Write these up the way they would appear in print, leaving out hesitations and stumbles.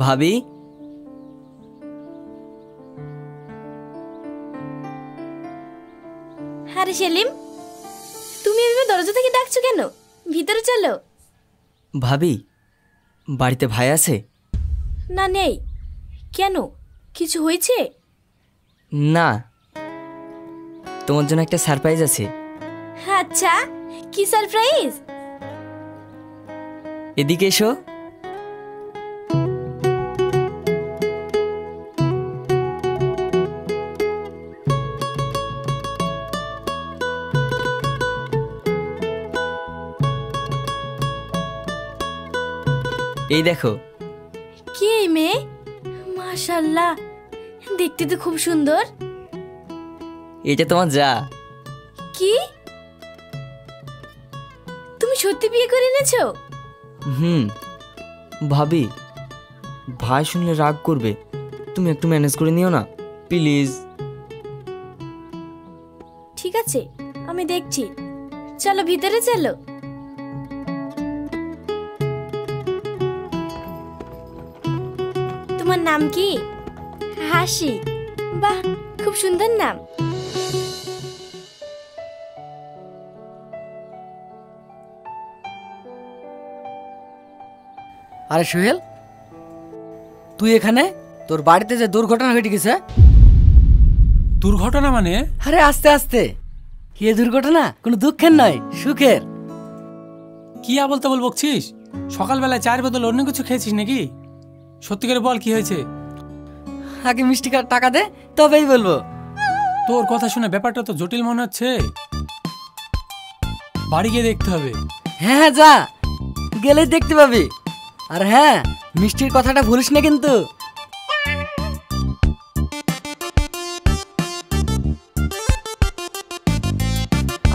ভাবি, আরে সেলিম, তুমি এভাবে দরজা থেকে ডাকছো কেন? ভিতরে চলো। ভাবি, বাড়িতে ভাই আছে? না, নেই। কেন, কিছু হয়েছে? না, তোমার জন্য একটা সারপ্রাইজ আছে। আচ্ছা, কি সারপ্রাইজ? এদিকে এসো। এই দেখো। কে এই মেয়ে? মাশাআল্লাহ, দেখতে তো খুব সুন্দর। এটা তোমার যা। কি, তুমি সত্যি বিয়ে করে এনেছো? ভাবি, ভাই শুনলে রাগ করবে, তুমি একটু ম্যানেজ করে নিও না প্লিজ। ঠিক আছে, আমি দেখছি। চলো ভিতরে চলো। তোমার নাম কি? হাসি। বাহ, খুব সুন্দর নাম। আরে সোহেল, তুই এখানে? তোর বাড়িতে যে দুর্ঘটনা ঘটে গেছে। দুর্ঘটনা মানে? আরে আস্তে আস্তে, এ দুর্ঘটনা কোনো দুঃখের নয়, সুখের। কি আবল তাবল বকছিস? সকালবেলায় চায়ের বদল অন্য কিছু খেয়েছিস নাকি? সত্যি করে বল, কি হয়েছে? আগে মিষ্টি টাকা দে, তবেই বলবো। তোর কথা শুনে ব্যাপারটা তো জটিল মনে হচ্ছে। বাড়ি গিয়ে দেখতে হবে। হ্যাঁ হ্যাঁ, যা, গেলেই দেখতে পাবি। আর হ্যাঁ, মিষ্টির কথাটা ভুলিস না কিন্তু।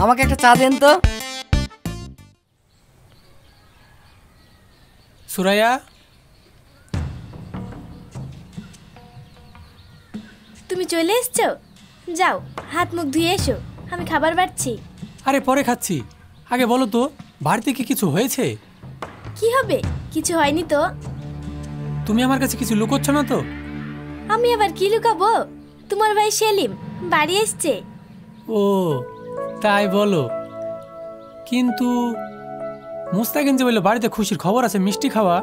আমাকে একটা চা দেন তো। সুরাইয়া, তুমি চলে এসছো? যাও, হাত মুখ ধুয়ে এসো, আমি খাবার বাড়ছি। আরে পরে খাচ্ছি, আগে বলো তো বাড়িতে কি কিছু হয়েছে? কি হবে, কিছু হয়নি তো। তুমি আমার কাছে কিছু লুকোচ্ছ না তো? আমি আবার কি লুকাবো? তোমার ভাই সেলিম বাড়ি এসছে। ও তাই বলো, কিন্তু মুস্তাকিন যে বললো বাড়িতে খুশির খবর আছে, মিষ্টি খাওয়া,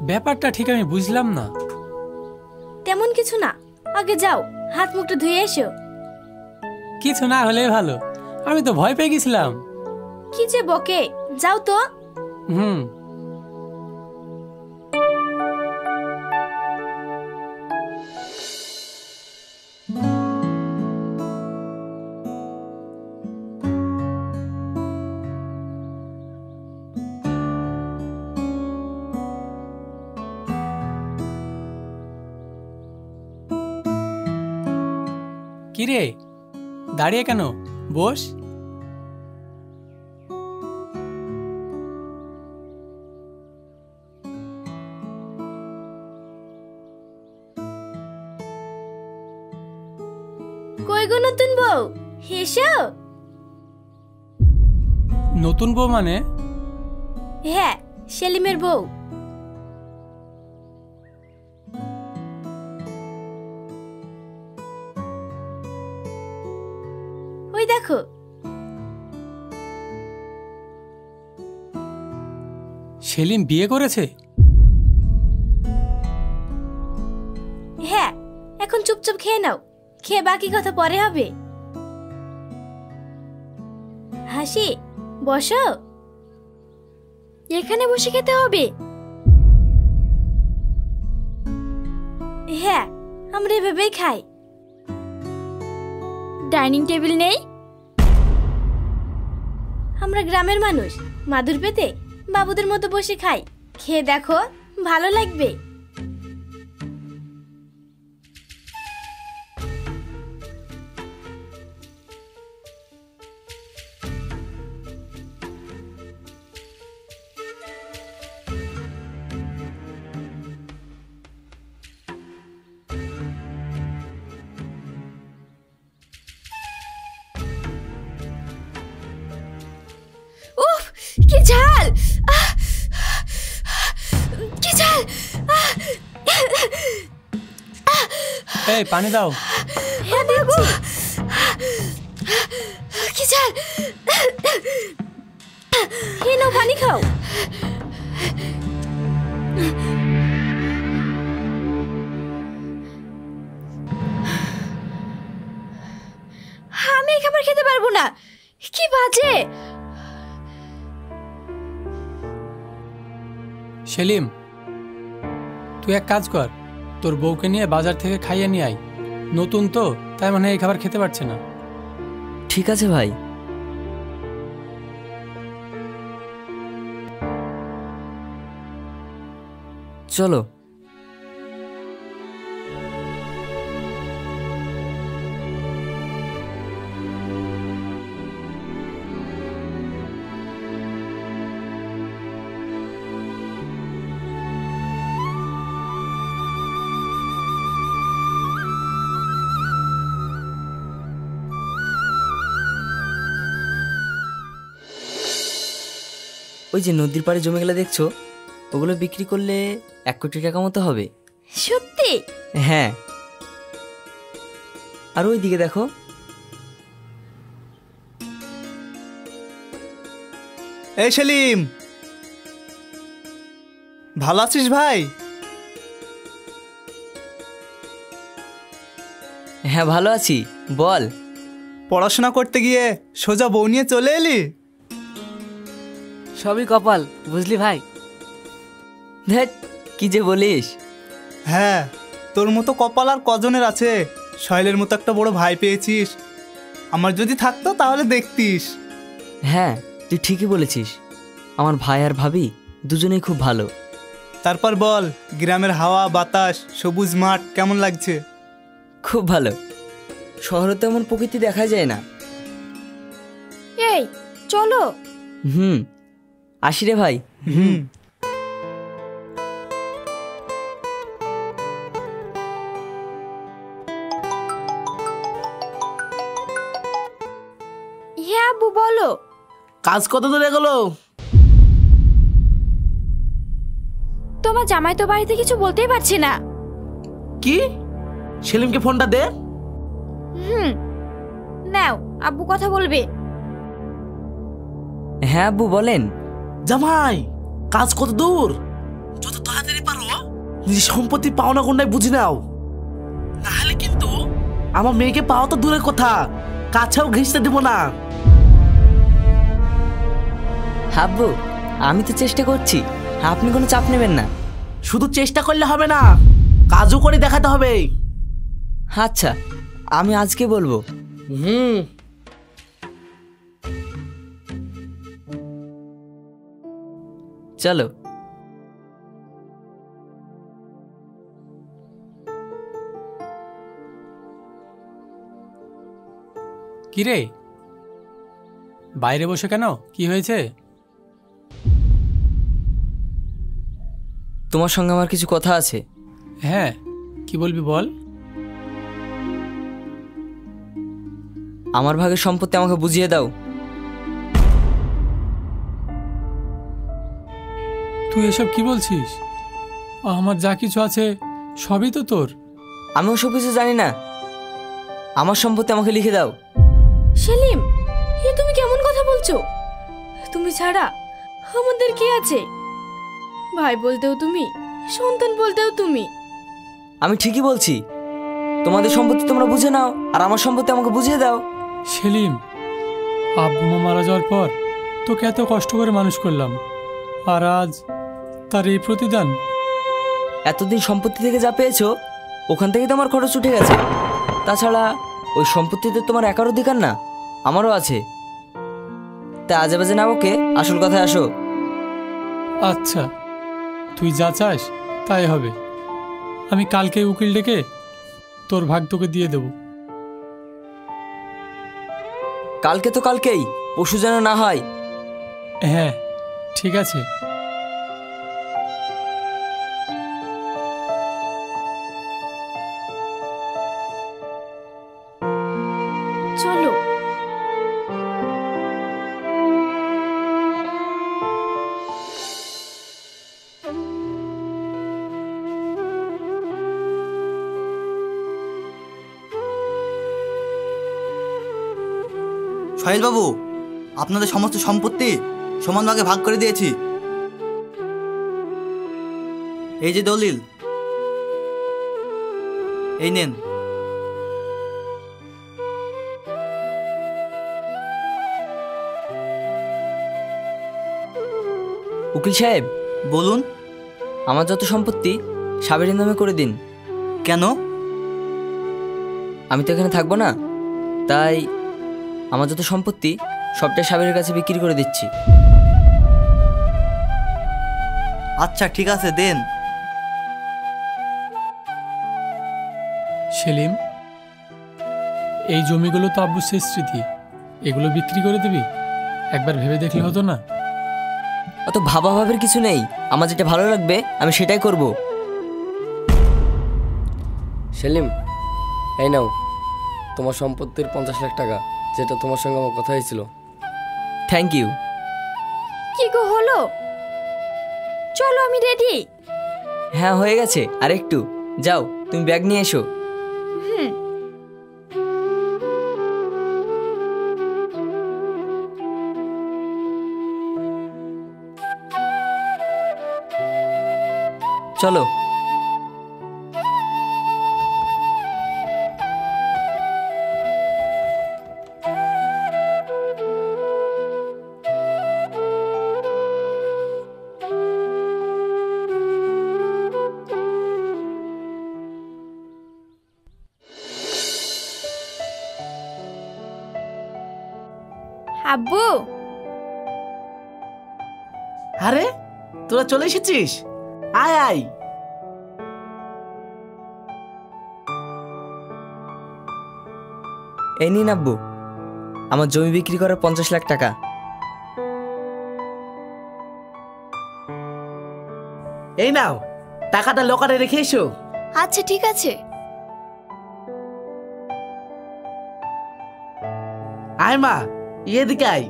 ব্যাপারটা ঠিক আমি বুঝলাম না। তেমন কিছু না, আগে যাও, হাত মুখটা ধুয়ে এসো। কিছু না হলে ভালো, আমি তো ভয় পেয়ে গেছিলাম। কি যে বকে, যাও তো। হুম। কিরে, দাঁড়িয়ে কেন? বস। কই গো নতুন বউ, এসো। নতুন বউ মানে? হ্যাঁ, সেলিমের বউ। ওই দেখো। সেলিম বিয়ে করেছে? হ্যাঁ, এখন চুপচাপ খেয়ে নাও, খেয়ে বাকি কথা পরে হবে। হাসি, বসো। এখানে বসে খেতে হবে। হ্যাঁ, আমরা এভাবেই খাই। ডাইনিং টেবিল নেই? আমরা গ্রামের মানুষ, মাদুর পেতে বাবুদের মতো বসে খাই। খেয়ে দেখো, ভালো লাগবে। উফ, কি ঝাল! কি ঝাল! এই পানি দাও। হ্যাঁ দিচ্ছি। কি চাল, এই নাও পানি খাও। আমি এই খাবার খেতে পারবো না, কি বাজে। সেলিম, তুই এক কাজ কর, তোর বউকে নিয়ে বাজার থেকে খাইয়ে নিয়ে আয়। নতুন তো, তাই মানে এই খাবার খেতে পারছে না। ঠিক আছে ভাই। চলো। ওই যে নদীর পাড়ে জমিগুলো দেখছো, ওগুলো বিক্রি করলে 1 কোটি টাকা মতো হবে। সত্যি? হ্যাঁ। আর ওই দিকে দেখো। এই সেলিম, ভালো আছিস ভাই? হ্যাঁ ভালো আছি, বল। পড়াশোনা করতে গিয়ে সোজা বউ নিয়ে চলে এলি? সবই কপাল, বুঝলি ভাই। ধ্যাৎ, কি যে বলিস। হ্যাঁ, তোর মতো কপাল আর কজনের আছে? শৈলের মতো একটা বড় ভাই পেয়েছিস। আমার যদি থাকতো তাহলে দেখতিস। হ্যাঁ তুই ঠিকই বলেছিস, আমার ভাই আর ভাবি দুজনেই খুব ভালো। তারপর বল, গ্রামের হাওয়া বাতাস সবুজ মাঠ কেমন লাগছে? খুব ভালো, শহরে তো এমন প্রকৃতি দেখা যায় না। এই চলো। আসি রে ভাই। হ্যাঁ আব্বু বলো। কাজ কত দূরে গেল? তোমার জামাই তো বাড়িতে কিছু বলতেই পারছে না। কি? সেলিমকে ফোনটা দে। নাও, আব্বু কথা বলবে। হ্যাঁ আব্বু বলেন। জামাই, কাজ কত দূর? যত তাড়াতাড়ি পারো নিজের সম্পত্তি পাওনা কোনটাই বুঝে নাও, নাহলে কিন্তু আমার মেয়েকে পাওয়া তো দূরের কথা, কাছেও ঘেঁষতে দেব না। আব্বু আমি তো চেষ্টা করছি, আপনি কোনো চাপ নেবেন না। শুধু চেষ্টা করলে হবে না, কাজও করে দেখাতে হবে। আচ্ছা, আমি আজকে বলবো। চলো। কিরে, বাইরে বসে কেন? কি হয়েছে? তোমার সঙ্গে আমার কিছু কথা আছে। হ্যাঁ, কি বলবি বল। আমার ভাগের সম্পত্তি আমাকে বুঝিয়ে দাও। তুই এসব কি বলছিস? আমার যা কিছু আছে সবই তো তোর। আমি ওসব কিছু জানি না, আমার সম্পত্তি আমাকে লিখে দাও। সেলিম, এ তুমি কেমন কথা বলছো? তুমি ছাড়া আমাদের কে আছে? ভাই বলতেও তুমি, সন্তান বলতেও তুমি। আমি ঠিকই বলছি, তোমাদের সম্পত্তি তোমরা বুঝে নাও, আর আমার সম্পত্তি আমাকে বুঝিয়ে দাও। সেলিম, আব্বু মা মারা যাওয়ার পর তোকে এত কষ্ট করে মানুষ করলাম, আর আজ তার এই প্রতিদান। এতদিন সম্পত্তি থেকে যা পেয়েছো ওখান থেকে তো আমার খরচ উঠে গেছে। তাছাড়া ওই সম্পত্তিতে তোমার একার অধিকার না, আমারও আছে। তা আজে বাজে না ওকে, আসল কথায় আসো। আচ্ছা, তুই যা চাস তাই হবে। আমি কালকে উকিল ডেকে তোর ভাগ তোকে দিয়ে দেব। কালকে তো কালকেই, পরশু যেন না হয়। হ্যাঁ ঠিক আছে। চলো। সোহেল বাবু, আপনাদের সমস্ত সম্পত্তি সমান ভাগে ভাগ করে দিয়েছি। এই যে দলিল, এই নেন। উকিল সাহেব, বলুন। আমার যত সম্পত্তি সাবেরের নামে করে দিন। কেন? আমি তো এখানে থাকবো না, তাই আমার যত সম্পত্তি সবটাই সাবেরের কাছে বিক্রি করে দিচ্ছি। আচ্ছা ঠিক আছে, দেন। সেলিম, এই জমিগুলো তো আব্বুর শেষ স্মৃতি, এগুলো বিক্রি করে দিবি? একবার ভেবে দেখলে হতো না? অত ভাবা ভাবের কিছু নেই, আমার যেটা ভালো লাগবে আমি সেটাই করব। সেলিম, এই নাও তোমার সম্পত্তির 50 লাখ টাকা, যেটা তোমার সঙ্গে আমার কথা হয়েছিল। Thank you. কি গো হলো? চলো আমি রেডি। হ্যাঁ হয়ে গেছে, আর একটু। যাও, তুমি ব্যাগ নিয়ে এসো। চলো। আব্বু, আরে তোরা চলে এসেছিস? আয় আয়। এই নিন আব্বু, আমার জমি বিক্রি করার 50 লাখ টাকা। এই নাও, টাকাটা লকারে রেখে এসো। আচ্ছা ঠিক আছে। আয় মা, এদিকে আয়।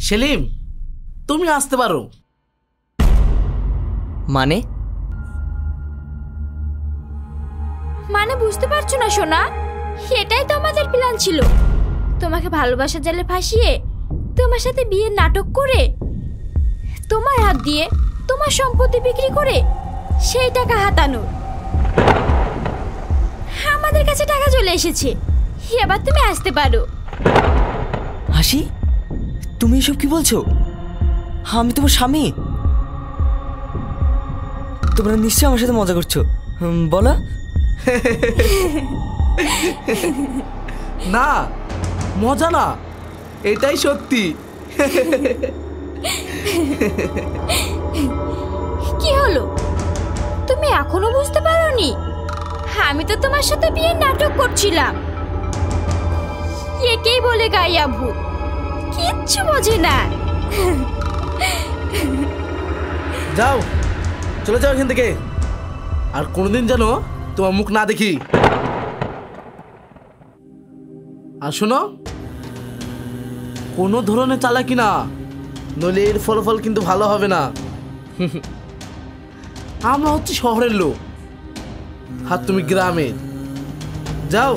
সেলিম, তুমি আসতে পারো। মানে? মানে বুঝতে পারছো না সোনা? সেটাই তো আমাদের প্ল্যান ছিল, তোমাকে ভালোবাসার জালে ফাঁসিয়ে তোমার সাথে বিয়ের নাটক করে তোমার হাত দিয়ে তোমার সম্পত্তি বিক্রি করে সেই টাকা হাতানো। আমাদের কাছে টাকা চলে এসেছে, এবার তুমি আসতে পারো। হাসি, তুমি এসব কি বলছো? আমি তোমার স্বামী। তোমরা নিশ্চয়ই আমার সাথে মজা করছো, বলো? না, মজা না, এটাই সত্যি। কি হলো, তুমি এখনো বুঝতে পারোনি? আমি তো তোমার সাথে বিয়ের নাটক করছিলাম। একেই বলে গাইয়া ভূত, কিচ্ছু বোঝে না। যাও, চলে যাও এখান থেকে, আর কোনোদিন যেন তোমার মুখ না দেখি। আর শোনো, কোনো ধরনের চালাকি না, নইলে এর ফলাফল কিন্তু ভালো হবে না। আমরা হচ্ছে শহরের লোক, আর তুমি গ্রামের। যাও।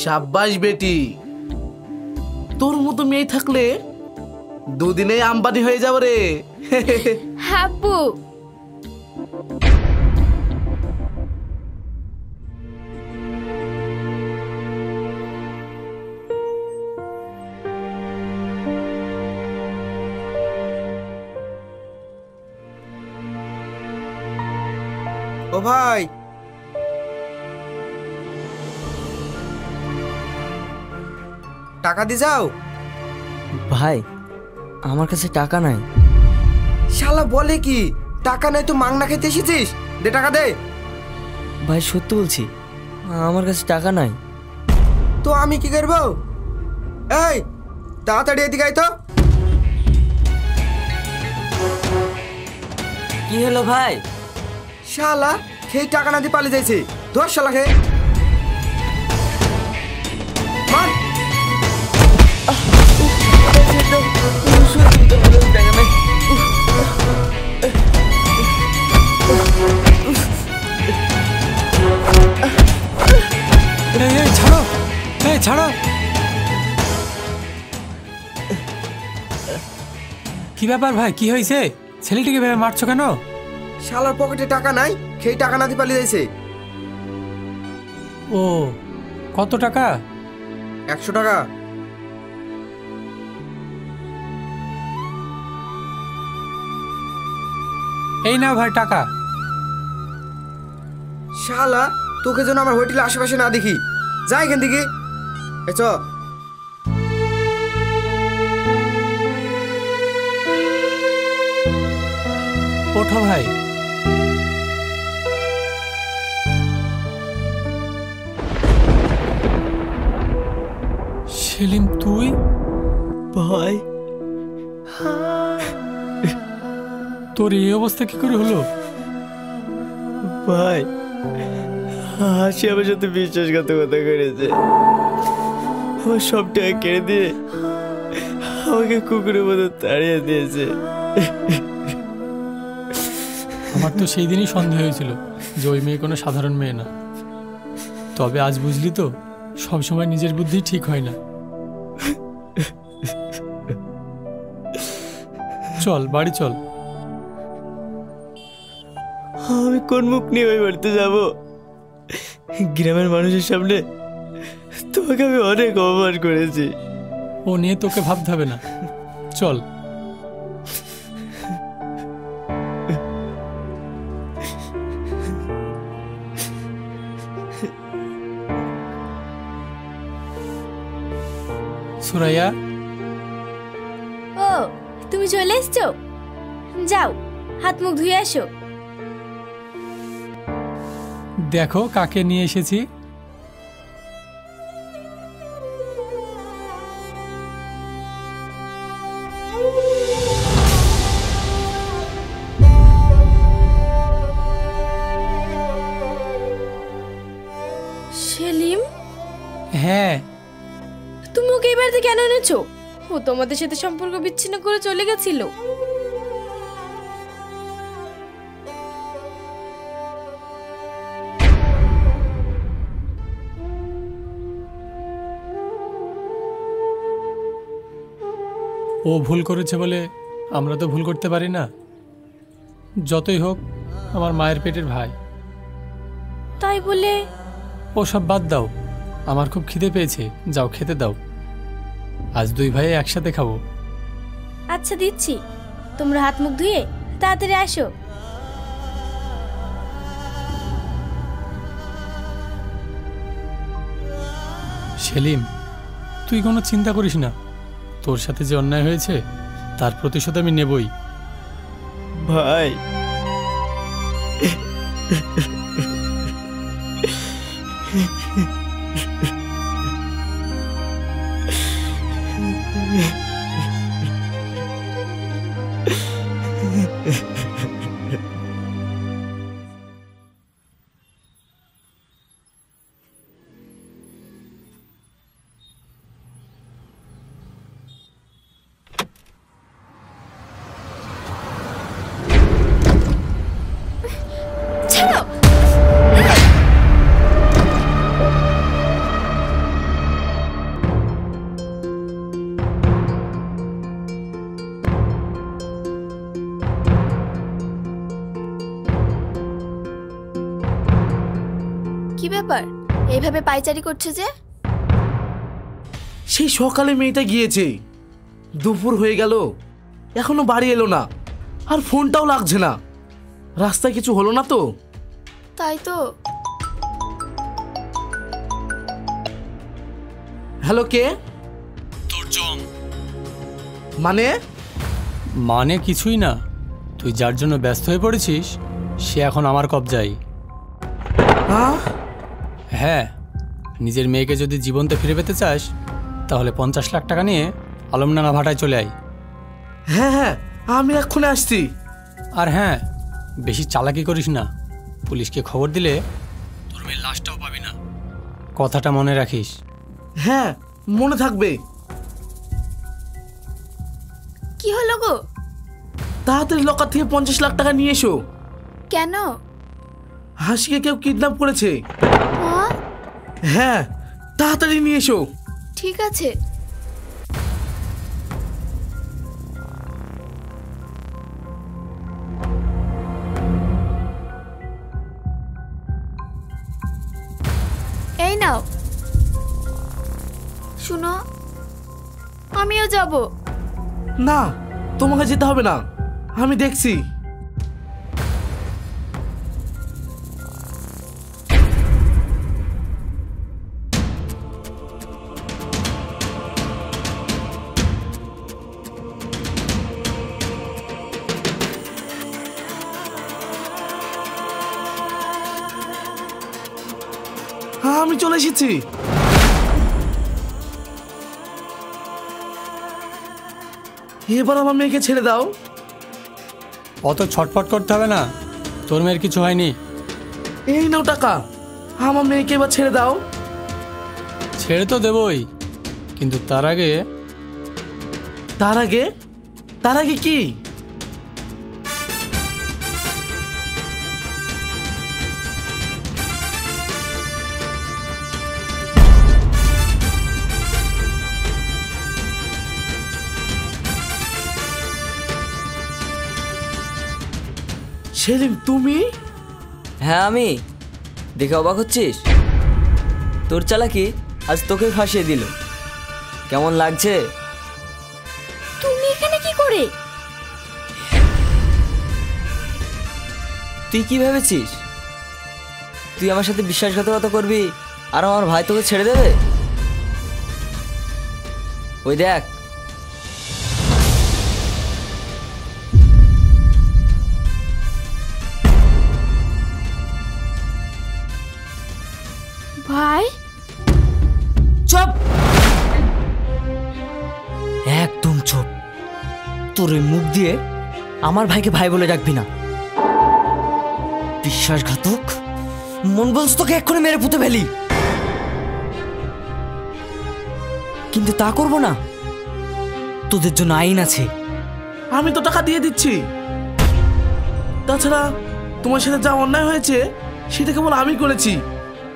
শাবাশ বেটি, তোর মতো মেয়ে থাকলে দুদিনে আম্বানি হয়ে যাবে রে। আব্বু, ও ভাই, টাকা দিয়ে যাও। ভাই, আমার কাছে টাকা নাই। শালা বলে কি, টাকা নাই তো মাংনা খেতে এসেছিস? দে টাকা দে। ভাই সত্যি বলছি, আমার কাছে টাকা নাই। তো আমি কি করবো? এই তাড়াতাড়ি এদিকে আয় তো। কি হলো ভাই? শালা খেয়ে টাকা না দিয়ে পালিয়ে যাইছে। ধর শালা খেয়ে মার। এই ছাড়ো, এই ছাড়ো। কি ব্যাপার ভাই, কি হয়েছে? ছেলেটিকে ভেবে মারছো কেন? শালার পকেটে টাকা নাই, খেয়ে টাকা না দিয়ে পালিয়ে যাইছে। ও, কত টাকা? 100 টাকা। এই নাও ভাই টাকা। শালা তোকে যেন আমার হোটেলের আশেপাশে না দেখি। যা এখান থেকে। এ চ। ওঠো ভাই। সেলিম তুই? ভাই তোর এই অবস্থা কি করে হলো? ভাই হাসি আমার সাথে বিশ্বাসঘাতকতা করেছে। আমার সব টাকা কেড়ে দিয়ে আমাকে কুকুরের মতো তাড়িয়ে দিয়েছে। আমার তো সেই দিনই সন্দেহ হয়েছিল যে ওই মেয়ে কোনো সাধারণ মেয়ে না। তবে আজ বুঝলি তো, সবসময় নিজের বুদ্ধি ঠিক হয় না। চল বাড়ি চল। আমি কোন মুখ নিয়ে ওই বাড়িতে যাব? গ্রামের মানুষের সামনে তোমাকে আমি অনেক অপমান করেছি। ও নিয়ে তোকে ভাবতে হবে না, চল। সুরাইয়া, ও তুমি চলে এসছো? যাও হাত মুখ ধুয়ে আসো। দেখো কাকে নিয়ে এসেছি। সেলিম, হ্যাঁ, তুমি ওকে এই বাড়িতে কেন এনেছো? ও তোমাদের সাথে সম্পর্ক বিচ্ছিন্ন করে চলে গেছিল। ও ভুল করেছে বলে আমরা তো ভুল করতে পারি না। যতই হোক আমার মায়ের পেটের ভাই। তাই বলে ও সব বাদ দাও, আমার খুব খিদে পেয়েছে, যাও খেতে দাও। আজ দুই ভাই একসাথে খাবো। আচ্ছা দিচ্ছি, তোমরা হাত মুখ ধুয়ে তাড়াতাড়ি আসো। সেলিম, তুই কোনো চিন্তা করিস না। তোর সাথে যে অন্যায় হয়েছে তার প্রতিশোধ আমি নেবই। ভাই ছাড়ো। কি ব্যাপার, এইভাবে পায়চারি করছে যে? সেই সকালে মেয়েটা গিয়েছে, দুপুর হয়ে গেল, এখনো বাড়ি এলো না, আর ফোনটাও লাগছে না। রাস্তায় কিছু হলো না তো? তাই তো। হ্যালো, কে? তোর জম। মানে কিছুই না, তুই যার জন্য ব্যস্ত হয়ে পড়েছিস সে এখন আমার কবজায়। হ্যাঁ, নিজের মেয়েকে যদি জীবনতে ফিরে পেতে চাস তাহলে 50 লাখ টাকা নিয়ে আলমডাঙ্গা ভাটায় চলে আয়। হ্যাঁ হ্যাঁ, আমি এক্ষুনি আসছি। আর হ্যাঁ, বেশি চালাকি করিস না, পুলিশকে খবর দিলে তোর মেয়ের লাশটাও পাবি না, কথাটা মনে রাখিস। হ্যাঁ, মনে থাকবে। কি হলো গো? তাড়াতাড়ি লকার থেকে 50 লাখ টাকা নিয়ে এসো। কেন? হাসিকে কেউ কিডন্যাপ করেছে। হ্যাঁ? হ্যাঁ, তাড়াতাড়ি নিয়ে এসো। ঠিক আছে। এই নাও। শুনো, আমিও যাব। না, তোমাকে যেতে হবে না, আমি দেখছি। হ্যাঁ, আমি চলে এসেছি। এবার আমার মেয়েকে ছেড়ে দাও। অত ছটফট করতে হবে না, তোর মেয়ের কিছু হয়নি। এই নাও টাকা, আমার মেয়েকে এবার ছেড়ে দাও। ছেড়ে তো দেবই, কিন্তু তার আগে তার আগে কি? সেলিম, তুমি? হ্যাঁ আমি। দেখে অবাক হচ্ছিস? তোর চালাকি আজ তোকে ফাঁসিয়ে দিল। কেমন লাগছে? তুমি এখানে কি করে? তুই কি ভেবেছিস তুই আমার সাথে বিশ্বাসঘাতকতা করবি আর আমার ভাই তোকে ছেড়ে দেবে? ওই দেখ, ভাই। চুপ, একদম চুপ। তোর এই মুখ দিয়ে আমার ভাইকে ভাই বলে ডাকবি না। বিশ্বাসঘাতক, মন বলছ তোকে এক্ষুনি মেরে পুঁতে ফেলি, কিন্তু তা করব না। তোদের জন্য আইন আছে। আমি তো টাকা দিয়ে দিচ্ছি। তাছাড়া তোমার সাথে যা অন্যায় হয়েছে সেটা কেবল আমি করেছি।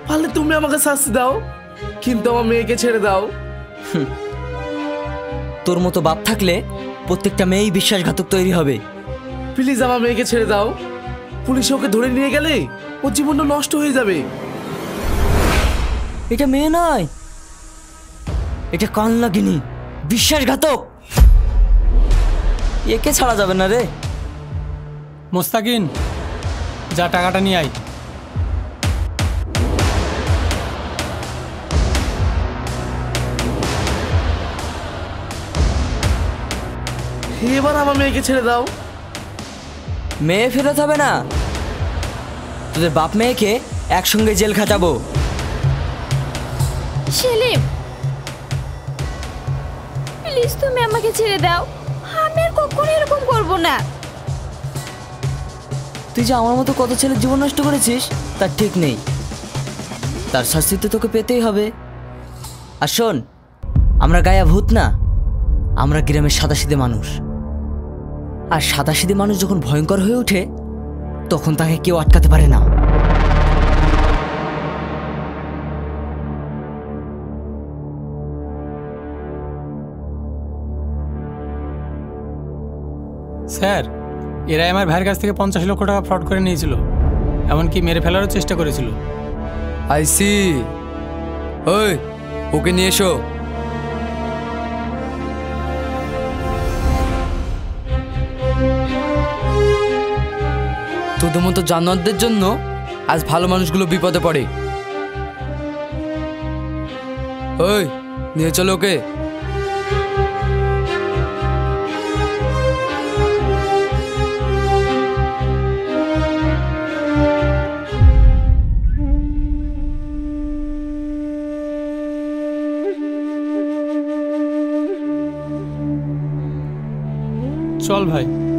পারলে তুমি আমাকে শাস্তি দাও, কিন্তু আমার মেয়েকে ছেড়ে দাও। তোর মতো বাপ থাকলে প্রত্যেকটা মেয়েই বিশ্বাসঘাতক তৈরি হবে। প্লিজ আমার মেয়েকে ছেড়ে দাও। পুলিশে ওকে ধরে নিয়ে গেলে ওর জীবনটা নষ্ট হয়ে যাবে। এটা মেয়ে নয়, এটা কালনাগিনী, বিশ্বাসঘাতক। একে ছাড়া যাবে না রে। মোস্তাকিন, যা টাকাটা নিয়ে আয়। এবার আমার মেয়েকে ছেড়ে দাও। মেয়ে ফেরত হবে না, তোদের বাপ মেয়েকে একসঙ্গে জেল খাটাবো। সেলিম, প্লিজ তুমি আমাকে ছেড়ে দাও। আমি আর কখনো এরকম করব না। তুই যে আমার মতো কত ছেলের জীবন নষ্ট করেছিস তার ঠিক নেই। তার শাস্তি তো তোকে পেতেই হবে। আর শোন, আমরা গায়া ভূত না, আমরা গ্রামের সাদাসিধে মানুষ। আর সাদাসিধে মানুষ যখন ভয়ঙ্কর হয়ে ওঠে তখন তাকে কেউ আটকাতে পারে না। স্যার, এরাই আমার ভাইয়ের কাছ থেকে 50 লক্ষ টাকা ফ্রড করে নিয়েছিল, এমনকি মেরে ফেলারও চেষ্টা করেছিল। আইসি, ওই ওকে নিয়ে এসো। তোদের মতো জানোয়ারদের জন্য আজ ভালো মানুষগুলো বিপদে পড়ে। ওই নিয়ে চলো ওকে। চল ভাই।